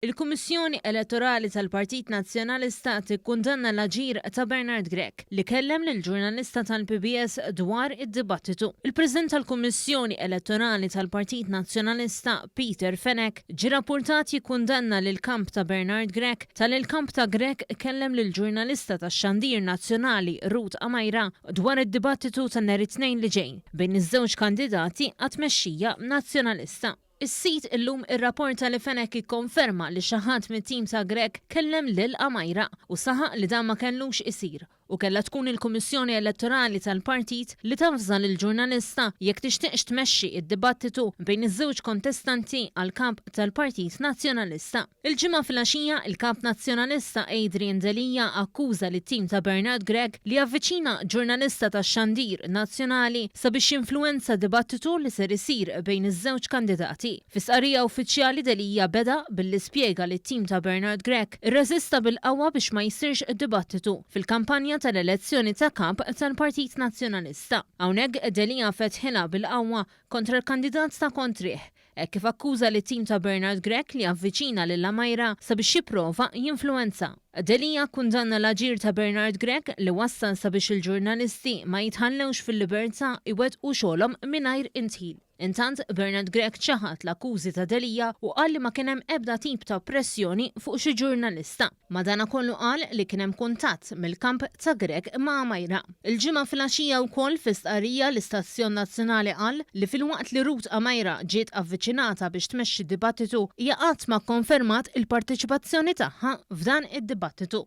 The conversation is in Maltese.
Il-Kummissjoni Elettorali tal-Partit Nazzjonalista tikkundanna l-aġir ta' Bernard Grech li kellem lill-ġurnalista tal-PBS dwar id-dibattitu. Il-President tal-Kummissjoni Elettorali tal-Partit Nazzjonalista Peter Fenech ġie rapportat jikkundanna lill-kamp ta' Bernard Grech tal-il-kamp ta' Grech kellem lill-ġurnalista tax-Xandir Nazzjonali Ruth Amajra dwar id-dibattitu ta' nhar it-Tnejn li ġej bejn iż-żewġ kandidati għat-tmexxija nazzjonalista. Is-sit illum ir-rapporta li Fenech ikkonferma li xi ħadd mit-tim ta' Grech kellem lil Amajra u saħaq li dan ma kellux isir u kellha tkun il-Kummissjoni Elettorali tal-Partit li tafża lill-ġurnalista jekk tixtieqx tmexxi id-dibattitu bejn iż-żewġ kontestanti għall-kamp tal-Partit Nazzjonalista. Il-ġimgħa filgħaxija il-Kap Nazzjonalista Adrian Delija akkuża lit-tim ta' Bernard Grech li avviċina ġurnalista tax-Xandir Nazzjonali sabiex jinfluwenza dibattitu li ser isir bejn iż-żewġ kandidati. Fi sqarrija uffiċjali Delija beda billi spjega li t-tim ta' Bernard Grech irreżista bil-qawwa biex ma jsirx id-dibattitu fil-kampanja tal-elezzjoni ta' kap tal-Partit Nazzjonalista. Hawnhekk Delija fetħilha bil-qawwa kontra l-kandidat ta' kontrih, kif akkuża li t-tim ta' Bernard Grech li avviċina lil Amajra sabiex jipprova jinfluwenza. Delija kundanna l-aġir ta' Bernard Grech li wassal sabiex il-ġurnalisti ma jitħallewx fil-libertà iwettqu xogħolhom mingħajr intħil. Intant Bernard Grech ċaħat l-akkużi ta' Delija u qal li ma kien hemm ebda tip ta' pressjoni fuq xi ġurnalista. Madankollu qal li kien hemm kuntatt mill-kamp ta' Grech ma' Amajra. Il-ġimgħa filgħaxija wkoll fi stqarrija l-Istazzjon Nazzjonali qal li filwaqt li Ruth Amajra ġiet avviċinata biex tmexxi d-dibattitu hija qatt ma kkonfermat il-parteċipazzjoni tagħha f'dan id-dibattitu.